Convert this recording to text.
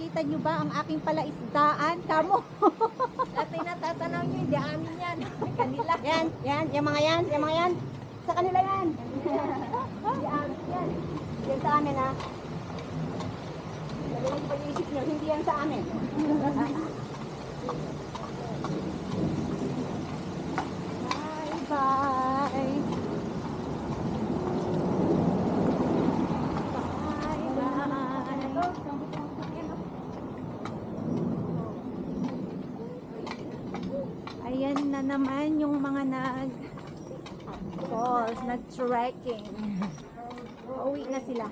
nakikita nyo ba ang aking palaisdaan? Kamo. Dati natatanaw nyo, hindi amin yan. Kanila. Yan, yung mga yan. Sa kanila yan. Hindi amin yan. Yan sa amin ha. Dali yung pag-iisip nyo, hindi yan sa amin. Bye. Ayan na naman yung mga falls, nag-trekking. Uwi na sila.